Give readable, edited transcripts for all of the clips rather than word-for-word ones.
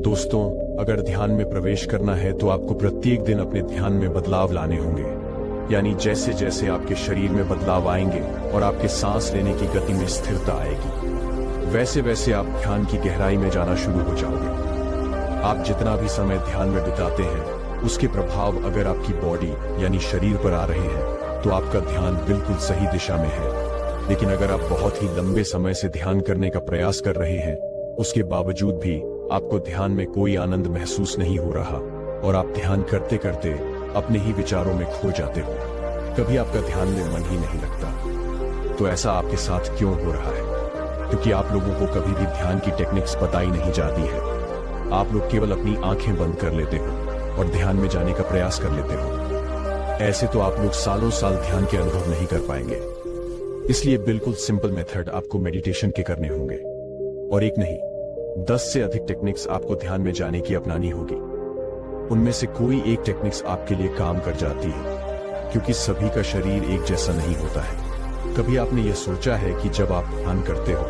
दोस्तों, अगर ध्यान में प्रवेश करना है तो आपको प्रत्येक दिन अपने ध्यान में बदलाव लाने होंगे। यानी जैसे जैसे आपके शरीर में बदलाव आएंगे और आपके सांस लेने की गति में स्थिरता आएगी, वैसे वैसे आप ध्यान की गहराई में जाना शुरू हो जाओगे। आप जितना भी समय ध्यान में बिताते हैं, उसके प्रभाव अगर आपकी बॉडी यानी शरीर पर आ रहे हैं तो आपका ध्यान बिल्कुल सही दिशा में है। लेकिन अगर आप बहुत ही लंबे समय से ध्यान करने का प्रयास कर रहे हैं, उसके बावजूद भी आपको ध्यान में कोई आनंद महसूस नहीं हो रहा और आप ध्यान करते करते अपने ही विचारों में खो जाते हो, कभी आपका ध्यान में मन ही नहीं लगता, तो ऐसा आपके साथ क्यों हो रहा है? क्योंकि आप लोगों को कभी भी ध्यान की टेक्निक्स बताई नहीं जाती है। आप लोग केवल अपनी आंखें बंद कर लेते हो और ध्यान में जाने का प्रयास कर लेते हो। ऐसे तो आप लोग सालों साल ध्यान के अनुभव नहीं कर पाएंगे। इसलिए बिल्कुल सिंपल मेथड आपको मेडिटेशन के करने होंगे, और एक नहीं 10 से अधिक टेक्निक्स आपको ध्यान में जाने की अपनानी होगी। उनमें से कोई एक टेक्निक्स आपके लिए काम कर जाती है, क्योंकि सभी का शरीर एक जैसा नहीं होता है। कभी आपने यह सोचा है कि जब आप ध्यान करते हो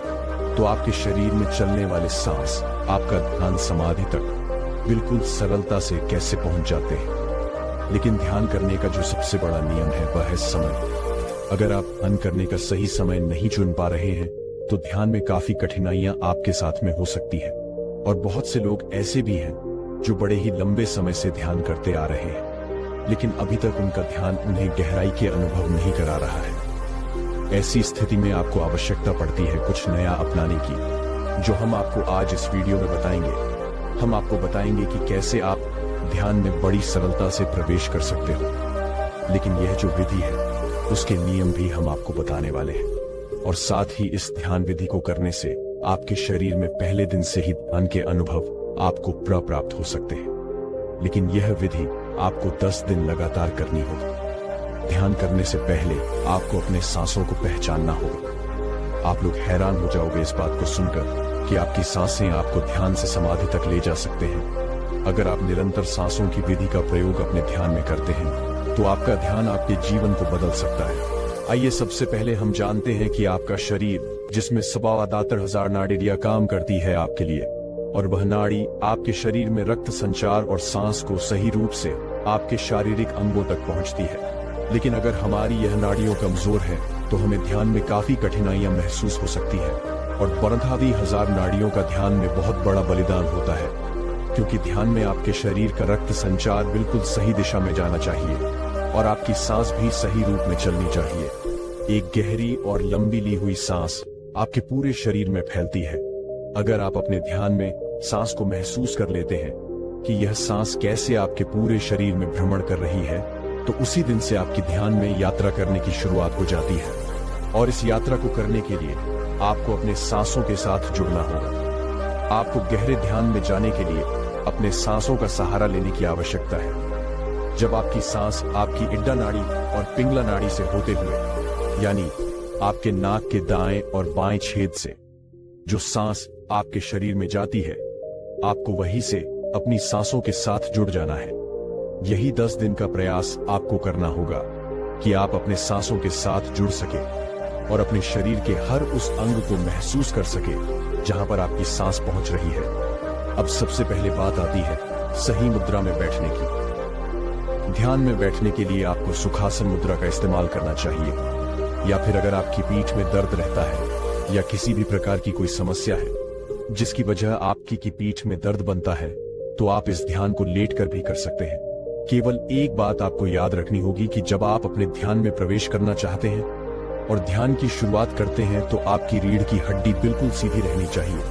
तो आपके शरीर में चलने वाले सांस आपका ध्यान समाधि तक बिल्कुल सरलता से कैसे पहुंच जाते हैं? लेकिन ध्यान करने का जो सबसे बड़ा नियम है वह है समय। अगर आप ध्यान करने का सही समय नहीं चुन पा रहे हैं तो ध्यान में काफी कठिनाइयां आपके साथ में हो सकती है। और बहुत से लोग ऐसे भी हैं जो बड़े ही लंबे समय से ध्यान करते आ रहे हैं, लेकिन अभी तक उनका ध्यान उन्हें गहराई के अनुभव नहीं करा रहा है। ऐसी स्थिति में आपको आवश्यकता पड़ती है कुछ नया अपनाने की, जो हम आपको आज इस वीडियो में बताएंगे। हम आपको बताएंगे कि कैसे आप ध्यान में बड़ी सरलता से प्रवेश कर सकते हो। लेकिन यह जो विधि है उसके नियम भी हम आपको बताने वाले हैं, और साथ ही इस ध्यान विधि को करने से आपके शरीर में पहले दिन से ही ध्यान के अनुभव आपको प्राप्त हो सकते हैं। लेकिन यह विधि आपको 10 दिन लगातार करनी होगी। ध्यान करने से पहले आपको अपने सांसों को पहचानना होगा। आप लोग हैरान हो जाओगे इस बात को सुनकर कि आपकी सांसें आपको ध्यान से समाधि तक ले जा सकते हैं। अगर आप निरंतर सांसों की विधि का प्रयोग अपने ध्यान में करते हैं तो आपका ध्यान आपके जीवन को बदल सकता है। आइए सबसे पहले हम जानते हैं कि आपका शरीर, जिसमें 72,000 नाड़ियां काम करती है आपके लिए, और वह नाड़ी आपके शरीर में रक्त संचार और सांस को सही रूप से आपके शारीरिक अंगों तक पहुंचती है। लेकिन अगर हमारी यह नाड़ियों कमजोर है तो हमें ध्यान में काफी कठिनाइयां महसूस हो सकती है, और 12,000 नाड़ियों का ध्यान में बहुत बड़ा बलिदान होता है, क्योंकि ध्यान में आपके शरीर का रक्त संचार बिल्कुल सही दिशा में जाना चाहिए और आपकी सांस भी सही रूप में चलनी चाहिए। एक गहरी और लंबी ली हुई सांस आपके पूरे शरीर में फैलती है। अगर आप अपने ध्यान में सांस को महसूस कर लेते हैं कि यह सांस कैसे आपके पूरे शरीर में भ्रमण कर रही है, तो उसी दिन से आपकी ध्यान में यात्रा करने की शुरुआत हो जाती है। और इस यात्रा को करने के लिए आपको अपने सांसों के साथ जुड़ना होगा। आपको गहरे ध्यान में जाने के लिए अपने सांसों का सहारा लेने की आवश्यकता है। जब आपकी सांस आपकी इड्डा नाड़ी और पिंगला नाड़ी से होते हुए, यानी आपके नाक के दाएं और बाएं छेद से जो सांस आपके शरीर में जाती है, आपको वहीं से अपनी सांसों के साथ जुड़ जाना है। यही 10 दिन का प्रयास आपको करना होगा कि आप अपने सांसों के साथ जुड़ सके और अपने शरीर के हर उस अंग को महसूस कर सके जहां पर आपकी सांस पहुंच रही है। अब सबसे पहले बात आती है सही मुद्रा में बैठने की। ध्यान में बैठने के लिए आपको सुखासन मुद्रा का इस्तेमाल करना चाहिए, या फिर अगर आपकी पीठ में दर्द रहता है या किसी भी प्रकार की कोई समस्या है जिसकी वजह आपकी की पीठ में दर्द बनता है, तो आप इस ध्यान को लेटकर भी कर सकते हैं। केवल एक बात आपको याद रखनी होगी कि जब आप अपने ध्यान में प्रवेश करना चाहते हैं और ध्यान की शुरुआत करते हैं तो आपकी रीढ़ की हड्डी बिल्कुल सीधी रहनी चाहिए,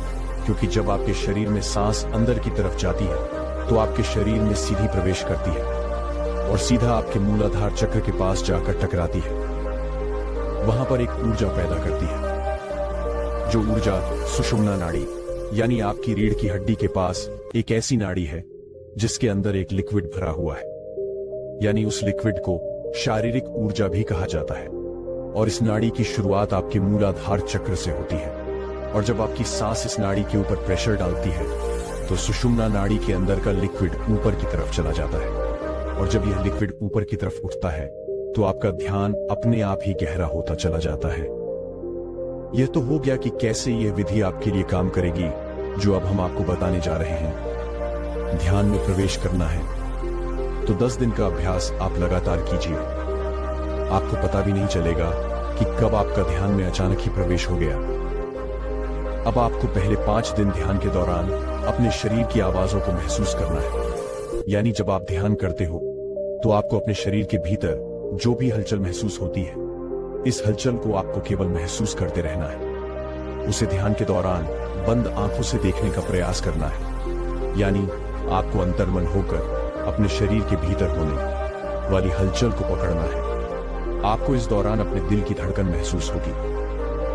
क्योंकि जब आपके शरीर में सांस अंदर की तरफ जाती है तो आपके शरीर में सीधी प्रवेश करती है और सीधा आपके मूलाधार चक्र के पास जाकर टकराती है। वहां पर एक ऊर्जा पैदा करती है, जो ऊर्जा सुषुम्ना नाड़ी यानी आपकी रीढ़ की हड्डी के पास एक ऐसी नाड़ी है जिसके अंदर एक लिक्विड भरा हुआ है, यानी उस लिक्विड को शारीरिक ऊर्जा भी कहा जाता है। और इस नाड़ी की शुरुआत आपके मूलाधार चक्र से होती है, और जब आपकी सांस इस नाड़ी के ऊपर प्रेशर डालती है तो सुषुम्ना नाड़ी के अंदर का लिक्विड ऊपर की तरफ चला जाता है, और जब यह लिक्विड ऊपर की तरफ उठता है तो आपका ध्यान अपने आप ही गहरा होता चला जाता है। यह तो हो गया कि कैसे यह विधि आपके लिए काम करेगी, जो अब हम आपको बताने जा रहे हैं। ध्यान में प्रवेश करना है तो 10 दिन का अभ्यास आप लगातार कीजिए। आपको पता भी नहीं चलेगा कि कब आपका ध्यान में अचानक ही प्रवेश हो गया। अब आपको पहले 5 दिन ध्यान के दौरान अपने शरीर की आवाजों को महसूस करना है। यानी जब आप ध्यान करते हो तो आपको अपने शरीर के भीतर जो भी हलचल महसूस होती है, इस हलचल को आपको केवल महसूस करते रहना है। उसे ध्यान के दौरान बंद आंखों से देखने का प्रयास करना है। यानी आपको अंतर्मन होकर अपने शरीर के भीतर होने वाली हलचल को पकड़ना है। आपको इस दौरान अपने दिल की धड़कन महसूस होगी,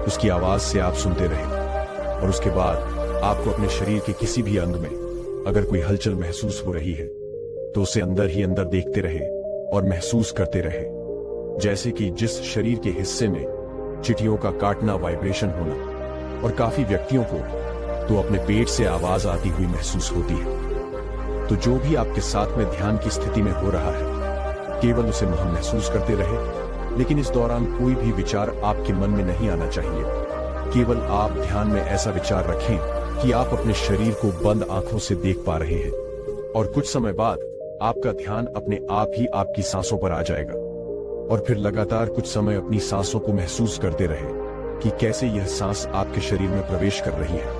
उसकी आवाज से आप सुनते रहे और उसके बाद आपको अपने शरीर के किसी भी अंग में अगर कोई हलचल महसूस हो रही है तो उसे अंदर ही अंदर देखते रहे और महसूस करते रहे। जैसे कि जिस शरीर के हिस्से में चींटियों का काटना, वाइब्रेशन होना, और काफी व्यक्तियों को तो अपने पेट से आवाज आती हुई महसूस होती है। तो जो भी आपके साथ में ध्यान की स्थिति में हो रहा है, केवल उसे महसूस करते रहे, लेकिन इस दौरान कोई भी विचार आपके मन में नहीं आना चाहिए। केवल आप ध्यान में ऐसा विचार रखें कि आप अपने शरीर को बंद आंखों से देख पा रहे हैं और कुछ समय बाद आपका ध्यान अपने आप ही आपकी सांसों पर आ जाएगा और फिर लगातार कुछ समय अपनी सांसों को महसूस करते रहे कि कैसे यह सांस आपके शरीर में प्रवेश कर रही है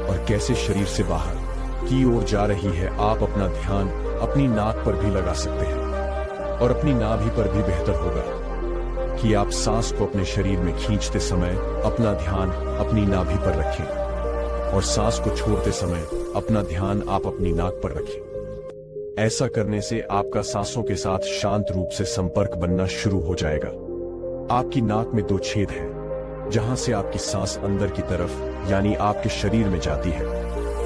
और कैसे शरीर से बाहर की ओर जा रही है। आप अपना ध्यान अपनी नाक पर भी लगा सकते हैं और अपनी नाभि पर भी बेहतर होगा कि आप सांस को अपने शरीर में खींचते समय अपना ध्यान अपनी नाभि पर रखें और सांस को छोड़ते समय अपना ध्यान आप अपनी नाक पर रखें। ऐसा करने से आपका सांसों के साथ शांत रूप से संपर्क बनना शुरू हो जाएगा। आपकी नाक में 2 छेद हैं जहां से आपकी सांस अंदर की तरफ यानी आपके शरीर में जाती है।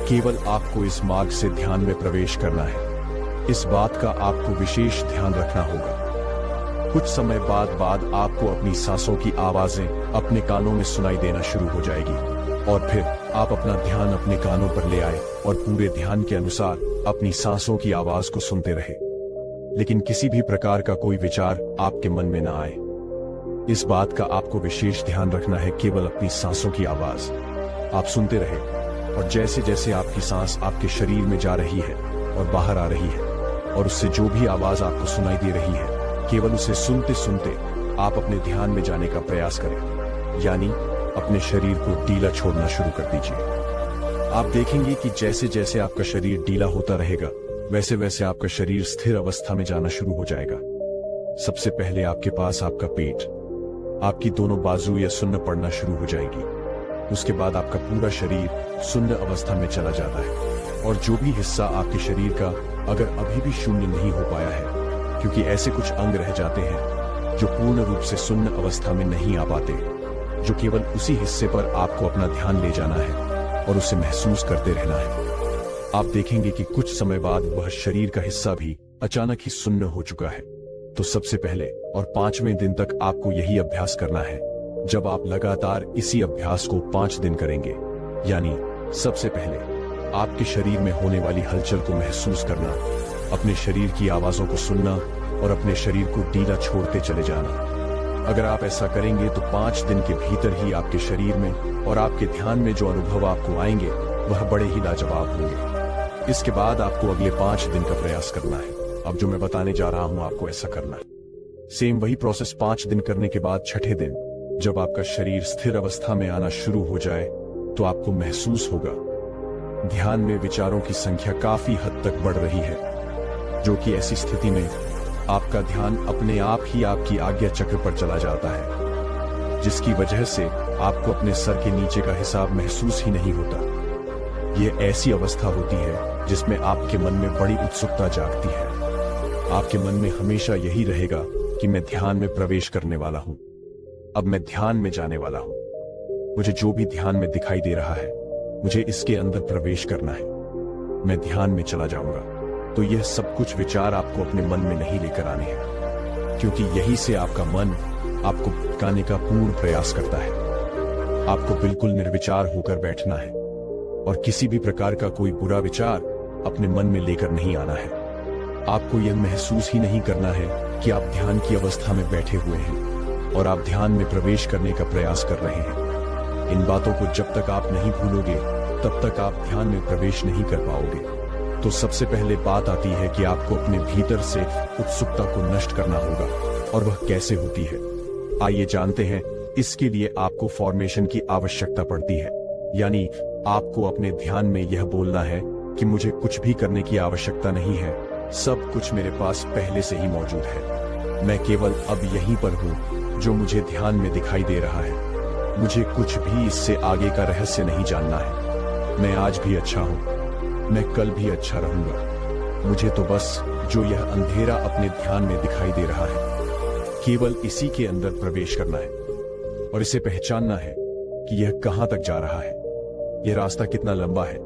केवल आपको इस मार्ग से ध्यान में प्रवेश करना है। इस बात का आपको विशेष ध्यान रखना होगा। कुछ समय बाद आपको अपनी सांसों की आवाजें अपने कानों में सुनाई देना शुरू हो जाएगी और फिर आप अपना ध्यान अपने कानों पर ले आए और पूरे ध्यान के अनुसार अपनी सांसों की आवाज को सुनते रहे, लेकिन किसी भी प्रकार का कोई विचार आपके मन में ना आए। इस बात का आपको विशेष ध्यान रखना है। केवल अपनी सांसों की आवाज आप सुनते रहे और जैसे जैसे आपकी सांस आपके शरीर में जा रही है और बाहर आ रही है और उससे जो भी आवाज आपको सुनाई दे रही है, केवल उसे सुनते सुनते आप अपने ध्यान में जाने का प्रयास करें। यानी अपने शरीर को ढीला छोड़ना शुरू कर दीजिए। आप देखेंगे कि जैसे जैसे आपका शरीर ढीला होता रहेगा, वैसे वैसे आपका शरीर स्थिर अवस्था में जाना शुरू हो जाएगा। सबसे पहले आपके पास आपका पेट, आपकी दोनों बाजू या सुन्न पड़ना शुरू हो जाएगी। उसके बाद आपका पूरा शरीर शून्य अवस्था में चला जाता है और जो भी हिस्सा आपके शरीर का अगर अभी भी शून्य नहीं हो पाया है, क्योंकि ऐसे कुछ अंग रह जाते हैं जो पूर्ण रूप से शून्य अवस्था में नहीं आ पाते, जो केवल उसी हिस्से पर आपको अपना ध्यान ले जाना है और उसे महसूस करते रहना है। आप देखेंगे कि कुछ समय बाद वह शरीर का हिस्सा भी अचानक ही शून्य हो चुका है। तो सबसे पहले और 5वें दिन तक आपको यही अभ्यास करना है। जब आप लगातार इसी अभ्यास को 5 दिन करेंगे, यानी सबसे पहले आपके शरीर में होने वाली हलचल को महसूस करना, अपने शरीर की आवाजों को सुनना और अपने शरीर को ढीला छोड़ते चले जाना। अगर आप ऐसा करेंगे तो 5 दिन के भीतर ही आपके शरीर में और आपके ध्यान में जो अनुभव आपको आएंगे वह बड़े ही लाजवाब होंगे। इसके बाद आपको अगले 5 दिन का प्रयास करना है। अब जो मैं बताने जा रहा हूं आपको ऐसा करना है। सेम वही प्रोसेस 5 दिन करने के बाद 6ठे दिन जब आपका शरीर स्थिर अवस्था में आना शुरू हो जाए तो आपको महसूस होगा ध्यान में विचारों की संख्या काफी हद तक बढ़ रही है, जो कि ऐसी स्थिति में आपका ध्यान अपने आप ही आपकी आज्ञा चक्र पर चला जाता है, जिसकी वजह से आपको अपने सर के नीचे का हिसाब महसूस ही नहीं होता। यह ऐसी अवस्था होती है जिसमें आपके मन में बड़ी उत्सुकता जागती है। आपके मन में हमेशा यही रहेगा कि मैं ध्यान में प्रवेश करने वाला हूं, अब मैं ध्यान में जाने वाला हूं। मुझे जो भी ध्यान में दिखाई दे रहा है, मुझे इसके अंदर प्रवेश करना है, मैं ध्यान में चला जाऊंगा। तो यह सब कुछ विचार आपको अपने मन में नहीं लेकर आने हैं, क्योंकि यही से आपका मन आपको भटकाने का पूर्ण प्रयास करता है। आपको बिल्कुल निर्विचार होकर बैठना है और किसी भी प्रकार का कोई बुरा विचार अपने मन में लेकर नहीं आना है। आपको यह महसूस ही नहीं करना है कि आप ध्यान की अवस्था में बैठे हुए हैं और आप ध्यान में प्रवेश करने का प्रयास कर रहे हैं। इन बातों को जब तक आप नहीं भूलोगे तब तक आप ध्यान में प्रवेश नहीं कर पाओगे। तो सबसे पहले बात आती है कि आपको अपने भीतर से उत्सुकता को नष्ट करना होगा। और वह कैसे होती है, आइए जानते हैं। इसके लिए आपको फॉर्मेशन की आवश्यकता पड़ती है, यानी आपको अपने ध्यान में यह बोलना है कि मुझे कुछ भी करने की आवश्यकता नहीं है, सब कुछ मेरे पास पहले से ही मौजूद है। मैं केवल अब यहीं पर हूँ जो मुझे ध्यान में दिखाई दे रहा है। मुझे कुछ भी इससे आगे का रहस्य नहीं जानना है। मैं आज भी अच्छा हूँ, मैं कल भी अच्छा रहूंगा। मुझे तो बस जो यह अंधेरा अपने ध्यान में दिखाई दे रहा है, केवल इसी के अंदर प्रवेश करना है और इसे पहचानना है कि यह कहां तक जा रहा है, यह रास्ता कितना लंबा है।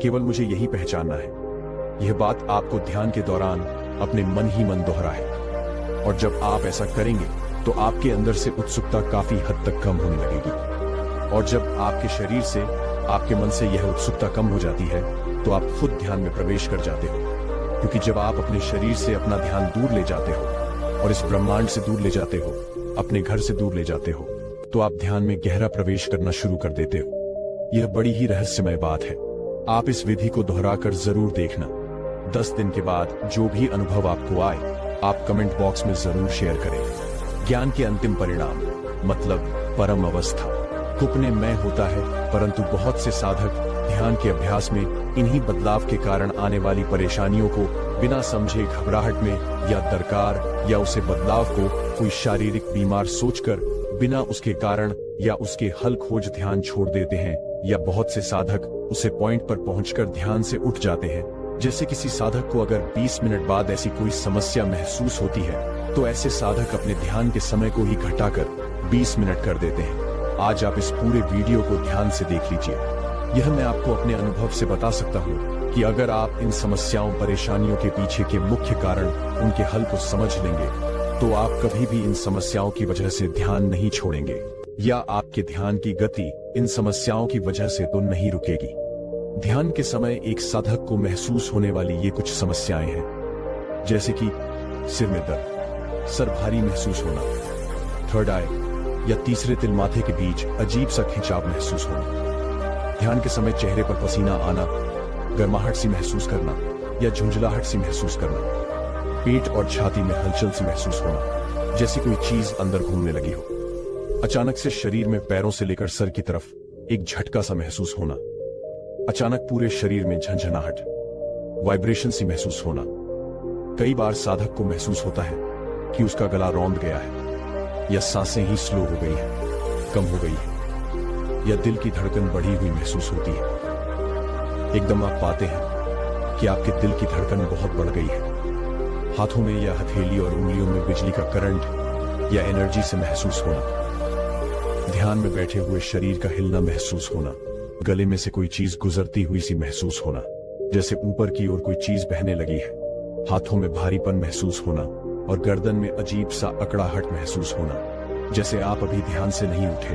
केवल मुझे यही पहचानना है। यह बात आपको ध्यान के दौरान अपने मन ही मन दोहराए, और जब आप ऐसा करेंगे तो आपके अंदर से उत्सुकता काफी हद तक कम होने लगेगी। और जब आपके शरीर से, आपके मन से यह उत्सुकता कम हो जाती है तो आप खुद ध्यान में प्रवेश कर जाते हो। क्योंकि जब आप अपने शरीर से अपना ध्यान दूर ले जाते हो और इस ब्रह्मांड से दूर ले जाते हो, अपने घर से दूर ले जाते हो, तो आप ध्यान में गहरा प्रवेश करना शुरू कर देते हो। यह बड़ी ही रहस्यमय बात है। आप इस विधि को दोहराकर जरूर देखना। 10 दिन के बाद जो भी अनुभव आपको आए, आप कमेंट बॉक्स में जरूर शेयर करें। ज्ञान के अंतिम परिणाम मतलब परम अवस्था खुपने में होता है, परंतु बहुत से साधक ध्यान के अभ्यास में इन्हीं बदलाव के कारण आने वाली परेशानियों को बिना समझे घबराहट में या दरकार या उसे बदलाव को कोई शारीरिक बीमार सोचकर बिना उसके कारण या उसके हल खोज ध्यान छोड़ देते हैं। या बहुत से साधक उसे पॉइंट पर पहुंचकर ध्यान से उठ जाते हैं। जैसे किसी साधक को अगर 20 मिनट बाद ऐसी कोई समस्या महसूस होती है तो ऐसे साधक अपने ध्यान के समय को ही घटाकर 20 मिनट कर देते हैं। आज आप इस पूरे वीडियो को ध्यान से देख लीजिए। यह मैं आपको अपने अनुभव से बता सकता हूँ कि अगर आप इन समस्याओं परेशानियों के पीछे के मुख्य कारण, उनके हल को समझ लेंगे तो आप कभी भी इन समस्याओं की वजह से ध्यान नहीं छोड़ेंगे, या आपके ध्यान की गति इन समस्याओं की वजह से तो नहीं रुकेगी। ध्यान के समय एक साधक को महसूस होने वाली ये कुछ समस्याएं हैं, जैसे कि सिर में दर्द, सर भारी महसूस होना, थर्ड आई या तीसरे तिल माथे के बीच अजीब सा खिंचाव महसूस होना, ध्यान के समय चेहरे पर पसीना आना, गर्माहट सी महसूस करना या झुंझलाहट सी महसूस करना, पेट और छाती में हलचल सी महसूस होना, जैसी कोई चीज अंदर घूमने लगी हो, अचानक से शरीर में पैरों से लेकर सर की तरफ एक झटका सा महसूस होना, अचानक पूरे शरीर में झंझनाहट, वाइब्रेशन सी महसूस होना। कई बार साधक को महसूस होता है कि उसका गला रौंद गया है, या सांसें ही स्लो हो गई है, कम हो गई है, या दिल की धड़कन बढ़ी हुई महसूस होती है। एकदम आप पाते हैं कि आपके दिल की धड़कन बहुत बढ़ गई है। हाथों में या हथेली और उंगलियों में बिजली का करंट या एनर्जी से महसूस होना, ध्यान में बैठे हुए शरीर का हिलना महसूस होना, गले में से कोई चीज गुजरती हुई सी महसूस होना, जैसे ऊपर की ओर कोई चीज बहने लगी है, हाथों में भारीपन महसूस होना और गर्दन में अजीब सा अकड़ाहट महसूस होना, जैसे आप अभी ध्यान से नहीं उठे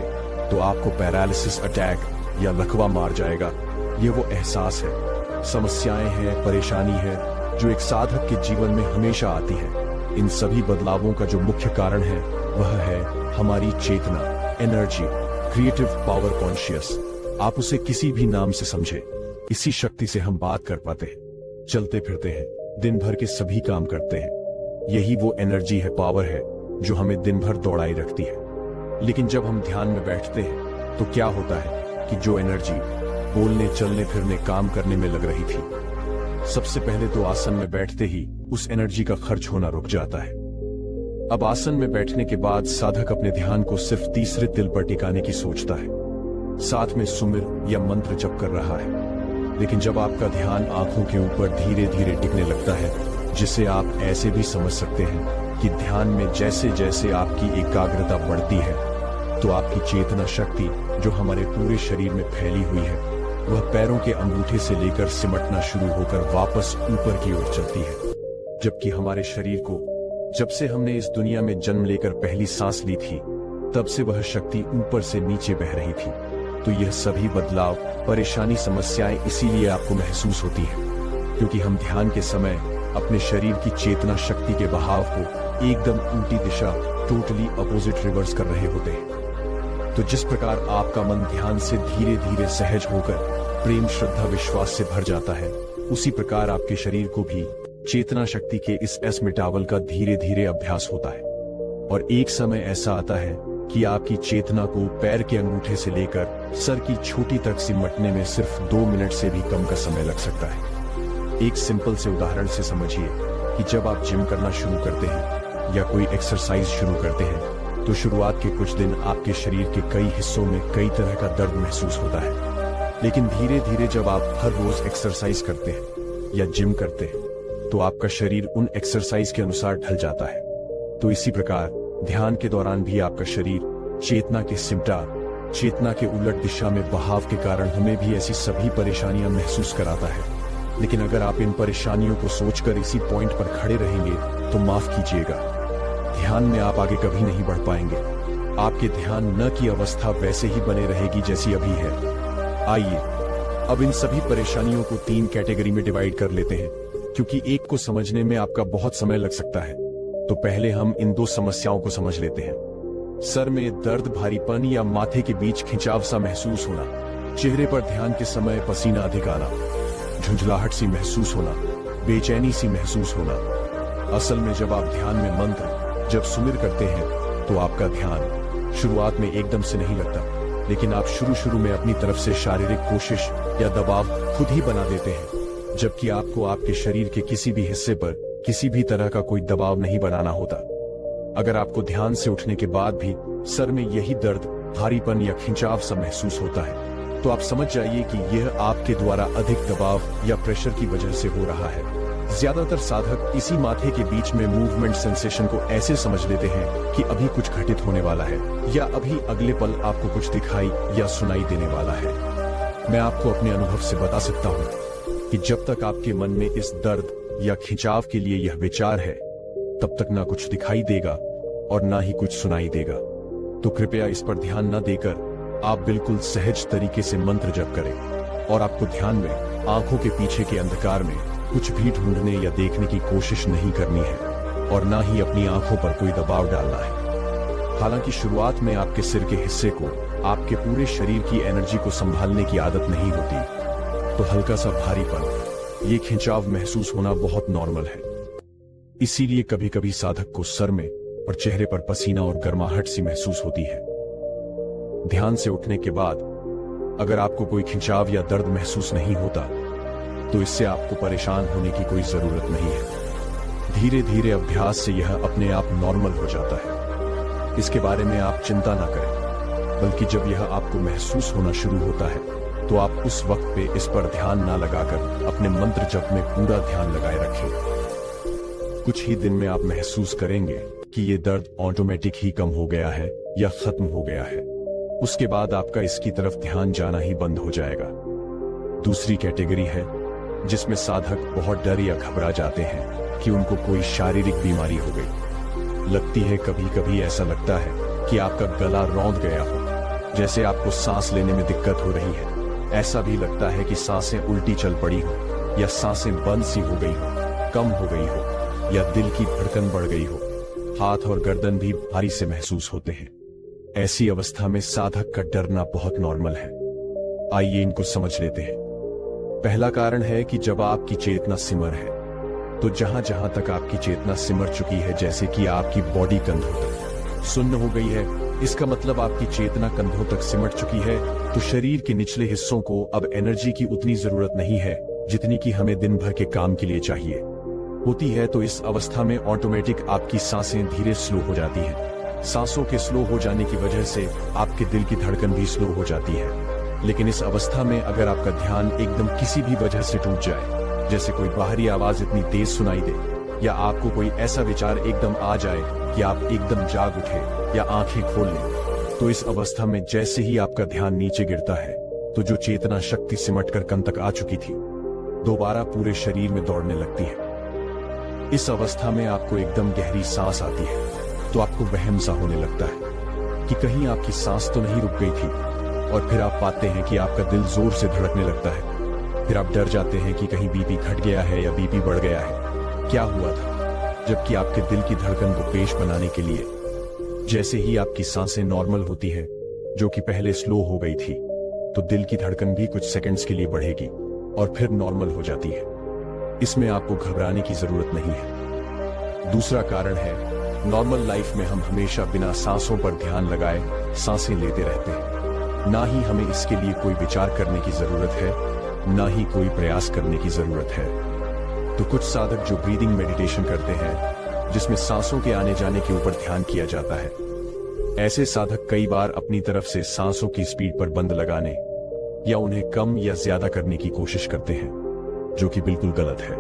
तो आपको पैरालिसिस अटैक या लकवा मार जाएगा। ये वो एहसास है, समस्याएं हैं, परेशानी है जो एक साधक के जीवन में हमेशा आती है। इन सभी बदलावों का जो मुख्य कारण है वह है हमारी चेतना, एनर्जी, क्रिएटिव पावर, कॉन्शियस। आप उसे किसी भी नाम से समझे, इसी शक्ति से हम बात कर पाते हैं, चलते फिरते हैं, दिन भर के सभी काम करते हैं। यही वो एनर्जी है, पावर है जो हमें दिन भर दौड़ाई रखती है। लेकिन जब हम ध्यान में बैठते हैं तो क्या होता है कि जो एनर्जी बोलने, चलने फिरने, काम करने में लग रही थी, सबसे पहले तो आसन में बैठते ही उस एनर्जी का खर्च होना रुक जाता है। अब आसन में बैठने के बाद साधक अपने ध्यान को सिर्फ तीसरे तिल पर टिकाने की सोचता है, साथ में सुमिर या मंत्र जप कर रहा है। लेकिन जब आपका ध्यान आंखों के ऊपर धीरे धीरे टिकने लगता है, जिसे आप ऐसे भी समझ सकते हैं कि ध्यान में जैसे जैसे आपकी एकाग्रता बढ़ती है तो आपकी चेतना शक्ति जो हमारे पूरे शरीर में फैली हुई है वह पैरों के अंगूठे से लेकर सिमटना शुरू होकर वापस ऊपर की ओर चलती है। जबकि हमारे शरीर को जब से हमने इस दुनिया में जन्म लेकर पहली सांस ली थी तब से वह शक्ति ऊपर से नीचे बह रही थी। तो यह सभी बदलाव, परेशानी, समस्याएं इसीलिए आपको महसूस होती है क्योंकि हम ध्यान के समय अपने शरीर की चेतना शक्ति के बहाव को एकदम उल्टी दिशा, टोटली अपोजिट रिवर्स कर रहे होते हैं। तो जिस प्रकार आपका मन ध्यान से धीरे धीरे सहज होकर प्रेम, श्रद्धा, विश्वास से भर जाता है, उसी प्रकार आपके शरीर को भी चेतना शक्ति के इस मिटावल का धीरे धीरे अभ्यास होता है और एक समय ऐसा आता है कि आपकी चेतना को पैर के अंगूठे से लेकर सर की छोटी तक सिमटने में सिर्फ 2 मिनट से भी कम का समय लग सकता है। एक सिंपल से उदाहरण से समझिए कि जब आप जिम करना शुरू करते हैं या कोई एक्सरसाइज शुरू करते हैं तो शुरुआत के कुछ दिन आपके शरीर के कई हिस्सों में कई तरह का दर्द महसूस होता है, लेकिन धीरे धीरे जब आप हर रोज एक्सरसाइज करते हैं या जिम करते हैं तो आपका शरीर उन एक्सरसाइज के अनुसार ढल जाता है। तो इसी प्रकार ध्यान के दौरान भी आपका शरीर चेतना के सिमटा चेतना के उलट दिशा में बहाव के कारण हमें भी ऐसी सभी परेशानियां महसूस कराता है। लेकिन अगर आप इन परेशानियों को सोचकर इसी पॉइंट पर खड़े रहेंगे तो माफ कीजिएगा, ध्यान में आप आगे कभी नहीं बढ़ पाएंगे। आपके ध्यान न की अवस्था वैसे ही बने रहेगी जैसी अभी है। आइए अब इन सभी परेशानियों को 3 कैटेगरी में डिवाइड कर लेते हैं, क्योंकि एक को समझने में आपका बहुत समय लग सकता है। तो पहले हम इन 2 समस्याओं को समझ लेते हैं। सर में दर्द, भारीपन या माथे के बीच खिंचाव सा महसूस होना, चेहरे पर ध्यान के समय पसीना अधिक आना, झुंझलाहट सी महसूस होना, बेचैनी सी महसूस होना। असल में जब आप ध्यान में मंत्र जब सुमिर करते हैं तो आपका ध्यान शुरुआत में एकदम से नहीं लगता, लेकिन आप शुरू में अपनी तरफ से शारीरिक कोशिश या दबाव खुद ही बना देते हैं, जबकि आपको आपके शरीर के किसी भी हिस्से पर किसी भी तरह का कोई दबाव नहीं बनाना होता। अगर आपको ध्यान से उठने के बाद भी सर में यही दर्द, भारीपन या खिंचाव सा महसूस होता है तो आप समझ जाइए कि यह आपके द्वारा अधिक दबाव या प्रेशर की वजह से हो रहा है। ज्यादातर साधक इसी माथे के बीच में मूवमेंट सेंसेशन को ऐसे समझ लेते हैं कि अभी कुछ घटित होने वाला है या अभी अगले पल आपको कुछ दिखाई या सुनाई देने वाला है। मैं आपको अपने अनुभव से बता सकता हूँ कि जब तक आपके मन में इस दर्द या खिंचाव के लिए यह विचार है तब तक ना कुछ दिखाई देगा और ना ही कुछ सुनाई देगा। तो कृपया इस पर ध्यान न देकर आप बिल्कुल सहज तरीके से मंत्र जप करें और आपको ध्यान में आंखों के पीछे के अंधकार में कुछ भी ढूंढने या देखने की कोशिश नहीं करनी है और ना ही अपनी आंखों पर कोई दबाव डालना है। हालांकि शुरुआत में आपके सिर के हिस्से को आपके पूरे शरीर की एनर्जी को संभालने की आदत नहीं होती, तो हल्का सा भारीपन, ये खिंचाव महसूस होना बहुत नॉर्मल है। इसीलिए कभी कभी साधक को सर में और चेहरे पर पसीना और गर्माहट सी महसूस होती है। ध्यान से उठने के बाद अगर आपको कोई खिंचाव या दर्द महसूस नहीं होता तो इससे आपको परेशान होने की कोई जरूरत नहीं है। धीरे धीरे अभ्यास से यह अपने आप नॉर्मल हो जाता है। इसके बारे में आप चिंता ना करें, बल्कि जब यह आपको महसूस होना शुरू होता है तो आप उस वक्त पे इस पर ध्यान ना लगाकर अपने मंत्र जप में पूरा ध्यान लगाए रखें। कुछ ही दिन में आप महसूस करेंगे कि ये दर्द ऑटोमेटिक ही कम हो गया है या खत्म हो गया है। उसके बाद आपका इसकी तरफ ध्यान जाना ही बंद हो जाएगा। दूसरी कैटेगरी है जिसमें साधक बहुत डर या घबरा जाते हैं कि उनको कोई शारीरिक बीमारी हो गई। लगती है कभी कभी ऐसा लगता है कि आपका गला रौंद गया हो, जैसे आपको सांस लेने में दिक्कत हो रही है। ऐसा भी लगता है कि सांसें उल्टी चल पड़ी हो या सांसें बंद सी हो गई हो, कम हो गई हो या दिल की धड़कन बढ़ गई हो। हाथ और गर्दन भी भारी से महसूस होते हैं। ऐसी अवस्था में साधक का डरना बहुत नॉर्मल है। आइए इनको समझ लेते हैं। पहला कारण है कि जब आपकी चेतना सिमर है, तो जहां जहां तक आपकी चेतना सिमर चुकी है, जैसे कि आपकी बॉडी कंधों तक सुन्न हो गई है, इसका मतलब आपकी चेतना कंधों तक सिमट चुकी है, तो शरीर के निचले हिस्सों को अब एनर्जी की उतनी जरूरत नहीं है जितनी कि हमें दिन भर के काम के लिए चाहिए होती है। तो इस अवस्था में ऑटोमेटिक आपकी सांसें धीरे स्लो हो जाती हैं। सांसों के स्लो हो जाने की वजह से आपके दिल की धड़कन भी स्लो हो जाती है। लेकिन इस अवस्था में अगर आपका ध्यान एकदम किसी भी वजह से टूट जाए, जैसे कोई बाहरी आवाज इतनी तेज सुनाई दे या आपको कोई ऐसा विचार एकदम आ जाए कि आप एकदम जाग उठे या आंखें खोल लें, तो इस अवस्था में जैसे ही आपका ध्यान नीचे गिरता है तो जो चेतना शक्ति सिमटकर कण तक आ चुकी थी दोबारा पूरे शरीर में दौड़ने लगती है। इस अवस्था में आपको एकदम गहरी सांस आती है, तो आपको वहम सा होने लगता है कि कहीं आपकी सांस तो नहीं रुक गई थी, और फिर आप पाते हैं कि आपका दिल जोर से धड़कने लगता है। फिर आप डर जाते हैं कि कहीं बीपी घट गया है या बीपी बढ़ गया है, क्या हुआ था। जबकि आपके दिल की धड़कन को पेश बनाने के लिए जैसे ही आपकी सांसें नॉर्मल होती है, जो कि पहले स्लो हो गई थी, तो दिल की धड़कन भी कुछ सेकंड्स के लिए बढ़ेगी और फिर नॉर्मल हो जाती है। इसमें आपको घबराने की जरूरत नहीं है। दूसरा कारण है, नॉर्मल लाइफ में हम हमेशा बिना सांसों पर ध्यान लगाए सांसें लेते रहते हैं। ना ही हमें इसके लिए कोई विचार करने की जरूरत है, ना ही कोई प्रयास करने की जरूरत है। तो कुछ साधक जो ब्रीदिंग मेडिटेशन करते हैं, जिसमें सांसों के आने जाने के ऊपर ध्यान किया जाता है, ऐसे साधक कई बार अपनी तरफ से सांसों की स्पीड पर बंद लगाने या उन्हें कम या ज्यादा करने की कोशिश करते हैं, जो कि बिल्कुल गलत है।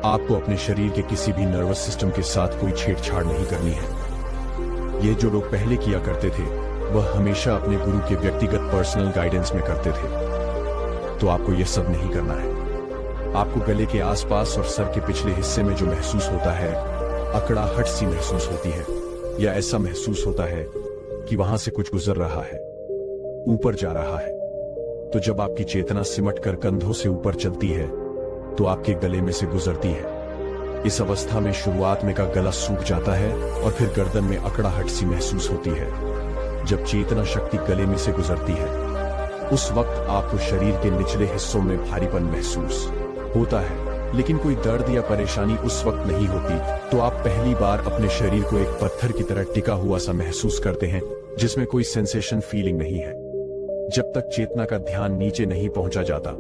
आपको अपने शरीर के किसी भी नर्वस सिस्टम के साथ कोई छेड़छाड़ नहीं करनी है। ये जो लोग पहले किया करते थे, वह हमेशा अपने गुरु के व्यक्तिगत पर्सनल गाइडेंस में करते थे। तो आपको यह सब नहीं करना है। आपको गले के आसपास और सर के पिछले हिस्से में जो महसूस होता है, अकड़ाहट सी महसूस होती है, या ऐसा महसूस होता है कि वहां से कुछ गुजर रहा है, ऊपर जा रहा है। तो जब आपकी चेतना सिमटकर कंधों से ऊपर चलती है, तो आपके गले में से गुजरती है। इस अवस्था में शुरुआत में का गला सूख जाता है और फिर गर्दन में अकड़ाहट सी महसूस होती है। जब चेतना शक्ति गले में से गुजरती है, उस वक्त आपको शरीर के निचले हिस्सों में भारीपन महसूस होता है, लेकिन कोई दर्द या परेशानी उस वक्त नहीं होती। तो आप पहली बार अपने शरीर को एक पत्थर की तरह टिका हुआ सा महसूस करते हैं, जिसमें कोई सेंसेशन फीलिंग नहीं है। जब तक चेतना का ध्यान नीचे नहीं पहुंचा जाता,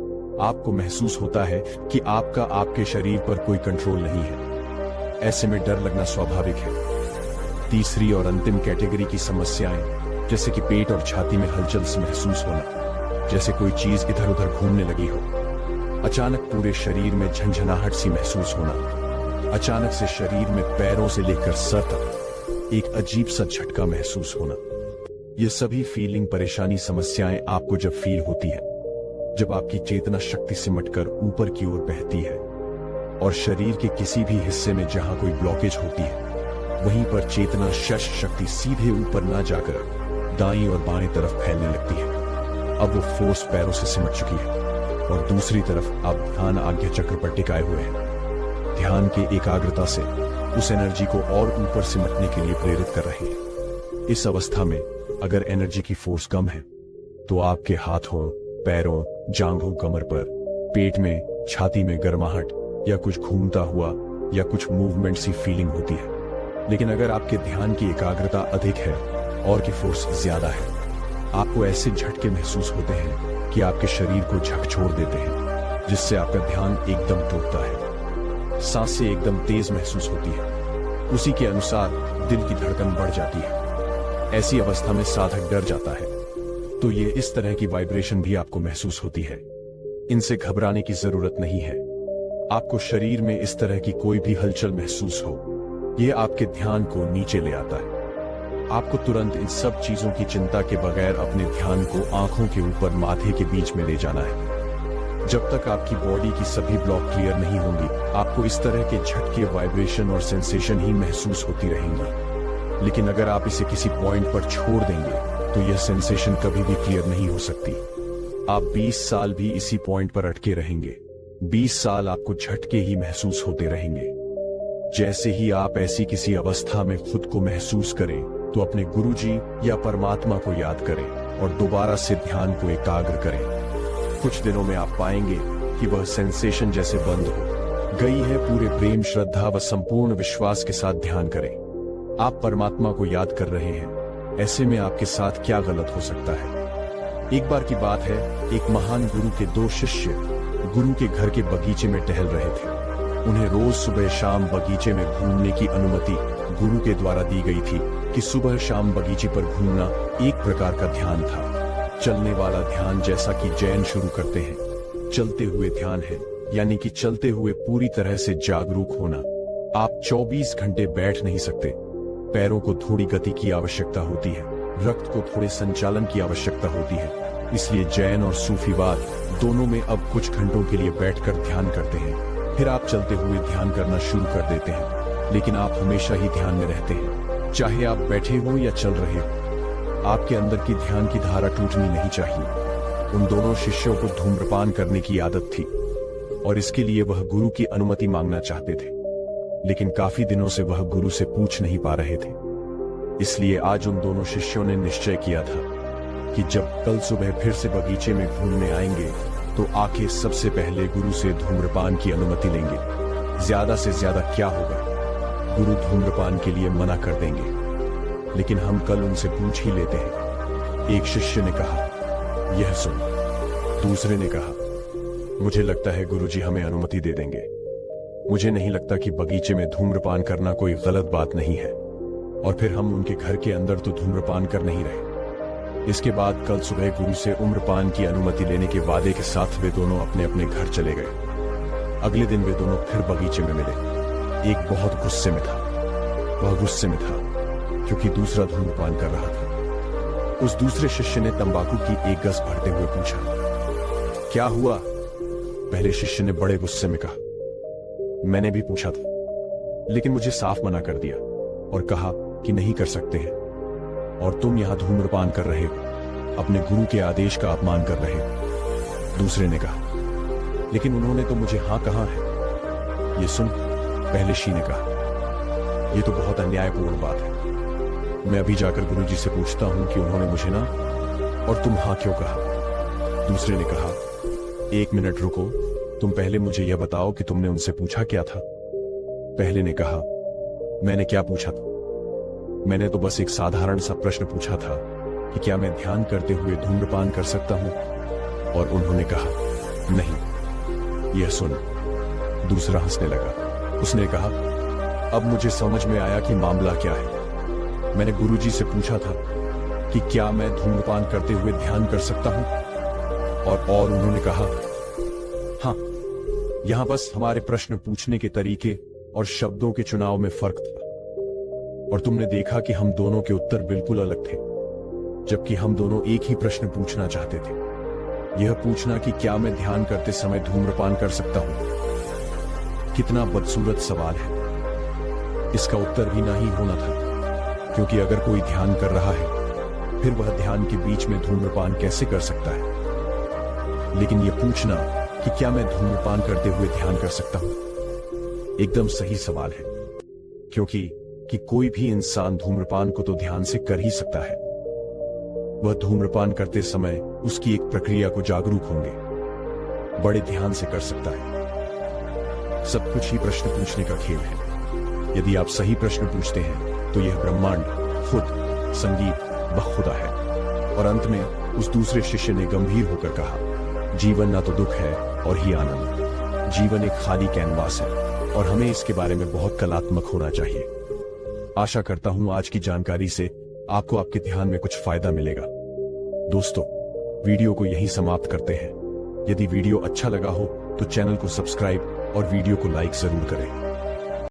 आपको महसूस होता है कि आपके शरीर पर कोई कंट्रोल नहीं है। ऐसे में डर लगना स्वाभाविक है। तीसरी और अंतिम कैटेगरी की समस्याएं, जैसे कि पेट और छाती में हलचल से महसूस होना, जैसे कोई चीज इधर उधर घूमने लगी हो, अचानक पूरे शरीर में झंझनाहट सी महसूस होना, अचानक से शरीर में पैरों से लेकर सर तक एक अजीब सा झटका महसूस होना, ये सभी फीलिंग परेशानी समस्याएं आपको जब फील होती है, जब आपकी चेतना शक्ति सिमटकर ऊपर की ओर बहती है और शरीर के किसी भी हिस्से में जहां कोई ब्लॉकेज होती है, वहीं पर चेतना शक्ति सीधे ऊपर ना जाकर दाईं और बाएं तरफ फैलने लगती है। अब वो फोर्स पैरों से सिमट चुकी है और दूसरी तरफ आप ध्यान आज्ञा चक्र पर टिकाए हुए हैं। ध्यान के एकाग्रता से उस एनर्जी को और ऊपर सिमटने के लिए प्रेरित कर रहे हैं। इस अवस्था में अगर एनर्जी की फोर्स कम है, तो आपके हाथों, पैरों, जांघों, कमर पर, पेट में, छाती में गर्माहट या कुछ घूमता हुआ या कुछ मूवमेंट सी फीलिंग होती है। लेकिन अगर आपके ध्यान की एकाग्रता अधिक है और की फोर्स ज्यादा है, आपको ऐसे झटके महसूस होते हैं कि आपके शरीर को झकझोर देते हैं, जिससे आपका ध्यान एकदम टूटता है। सांसें एकदम तेज महसूस होती है, उसी के अनुसार दिल की धड़कन बढ़ जाती है। ऐसी अवस्था में साधक डर जाता है, तो ये इस तरह की वाइब्रेशन भी आपको महसूस होती है। इनसे घबराने की जरूरत नहीं है। आपको शरीर में इस तरह की कोई भी हलचल महसूस हो, यह आपके ध्यान को नीचे ले आता है। आपको तुरंत इन सब चीजों की चिंता के बगैर अपने ध्यान को आंखों के ऊपर माथे के बीच में ले जाना है। जब तक आपकी बॉडी की सभी ब्लॉक क्लियर नहीं होंगी, आपको इस तरह के झटके, वाइब्रेशन और सेंसेशन ही महसूस होती रहेंगी। लेकिन अगर आप इसे किसी पॉइंट पर छोड़ देंगे, तो यह सेंसेशन कभी भी क्लियर नहीं हो सकती। आप 20 साल भी इसी पॉइंट पर अटके रहेंगे। 20 साल आपको झटके ही महसूस होते रहेंगे। जैसे ही आप ऐसी किसी अवस्था में खुद को महसूस करें, तो अपने गुरुजी या परमात्मा को याद करें और दोबारा से ध्यान को एकाग्र करें। कुछ दिनों में आप पाएंगे कि वह सेंसेशन जैसे बंद हो गई है। पूरे प्रेम, श्रद्धा व संपूर्ण विश्वास के साथ ध्यान करें। आप परमात्मा को याद कर रहे हैं, ऐसे में आपके साथ क्या गलत हो सकता है। एक बार की बात है, एक महान गुरु के 2 शिष्य गुरु के घर के बगीचे में टहल रहे थे। उन्हें रोज सुबह शाम बगीचे में घूमने की अनुमति गुरु के द्वारा दी गई थी कि सुबह शाम बगीचे पर घूमना एक प्रकार का ध्यान था। चलने वाला ध्यान, जैसा कि जैन शुरू करते हैं। चलते हुए ध्यान है, यानी कि चलते हुए पूरी तरह से जागरूक होना। आप 24 घंटे बैठ नहीं सकते। पैरों को थोड़ी गति की आवश्यकता होती है, रक्त को थोड़े संचालन की आवश्यकता होती है। इसलिए जैन और सूफीवाद दोनों में अब कुछ घंटों के लिए बैठकर ध्यान करते हैं। फिर आप चलते हुए ध्यान करना शुरू कर देते हैं, लेकिन आप हमेशा ही ध्यान में रहते हैं, चाहे आप बैठे हो या चल रहे हो। आपके अंदर की ध्यान की धारा टूटनी नहीं चाहिए। उन दोनों शिष्यों को धूम्रपान करने की आदत थी और इसके लिए वह गुरु की अनुमति मांगना चाहते थे, लेकिन काफी दिनों से वह गुरु से पूछ नहीं पा रहे थे। इसलिए आज उन दोनों शिष्यों ने निश्चय किया था कि जब कल सुबह फिर से बगीचे में घूमने आएंगे, तो आके सबसे पहले गुरु से धूम्रपान की अनुमति लेंगे। ज्यादा से ज्यादा क्या होगा, गुरु धूम्रपान के लिए मना कर देंगे, लेकिन हम कल उनसे पूछ ही लेते हैं। एक शिष्य ने कहा, यह सुन। दूसरे ने कहा, मुझे लगता है गुरुजी हमें अनुमति दे देंगे। मुझे नहीं लगता कि बगीचे में धूम्रपान करना कोई गलत बात नहीं है, और फिर हम उनके घर के अंदर तो धूम्रपान कर नहीं रहे। इसके बाद कल सुबह गुरु से उम्रपान की अनुमति लेने के वादे के साथ वे दोनों अपने अपने घर चले गए। अगले दिन वे दोनों फिर बगीचे में मिले। एक बहुत गुस्से में था। वह गुस्से में था क्योंकि दूसरा धूम्रपान कर रहा था। उस दूसरे शिष्य ने तंबाकू की एक गज भरते हुए पूछा, क्या हुआ? पहले शिष्य ने बड़े गुस्से में कहा, मैंने भी पूछा था, लेकिन मुझे साफ मना कर दिया और कहा कि नहीं कर सकते हैं, और तुम यहां धूम्रपान कर रहे हो, अपने गुरु के आदेश का अपमान कर रहे हो। दूसरे ने कहा, लेकिन उन्होंने तो मुझे हां कहा है। ये सुन, पहले शी ने कहा, यह तो बहुत अन्यायपूर्ण बात है। मैं अभी जाकर गुरुजी से पूछता हूं कि उन्होंने मुझे ना, और तुम हां क्यों कहा। दूसरे ने कहा, एक मिनट रुको, तुम पहले मुझे यह बताओ कि तुमने उनसे पूछा क्या था। पहले ने कहा, मैंने क्या पूछा था? मैंने तो बस एक साधारण सा प्रश्न पूछा था कि क्या मैं ध्यान करते हुए धूम्रपान कर सकता हूं, और उन्होंने कहा, नहीं। यह सुन। दूसरा हंसने लगा। उसने कहा, अब मुझे समझ में आया कि मामला क्या है। मैंने गुरुजी से पूछा था कि क्या मैं धूम्रपान करते हुए ध्यान कर सकता हूं, और उन्होंने कहा, हां। यहां बस हमारे प्रश्न पूछने के तरीके और शब्दों के चुनाव में फर्क था, और तुमने देखा कि हम दोनों के उत्तर बिल्कुल अलग थे, जबकि हम दोनों एक ही प्रश्न पूछना चाहते थे। यह पूछना कि क्या मैं ध्यान करते समय धूम्रपान कर सकता हूं। कितना बदसूरत सवाल है। इसका उत्तर भी ना ही होना था, क्योंकि अगर कोई ध्यान कर रहा है, फिर वह ध्यान के बीच में धूम्रपान कैसे कर सकता है। लेकिन यह पूछना कि क्या मैं धूम्रपान करते हुए ध्यान कर सकता हूं, एकदम सही सवाल है, क्योंकि कोई भी इंसान धूम्रपान को तो ध्यान से कर ही सकता है। वह धूम्रपान करते समय उसकी एक प्रक्रिया को जागरूक होंगे, बड़े ध्यान से कर सकता है। सब कुछ ही प्रश्न पूछने का खेल है। यदि आप सही प्रश्न पूछते हैं तो यह ब्रह्मांड खुद संगीत बखुदा है। और अंत में उस दूसरे शिष्य ने गंभीर होकर कहा, जीवन ना तो दुख है और ही आनंद। जीवन एक खाली कैनवास है, और हमें इसके बारे में बहुत कलात्मक होना चाहिए। आशा करता हूं आज की जानकारी से आपको आपके ध्यान में कुछ फायदा मिलेगा। दोस्तों, वीडियो को यहीं समाप्त करते हैं। यदि वीडियो अच्छा लगा हो तो चैनल को सब्सक्राइब और वीडियो को लाइक जरूर करें।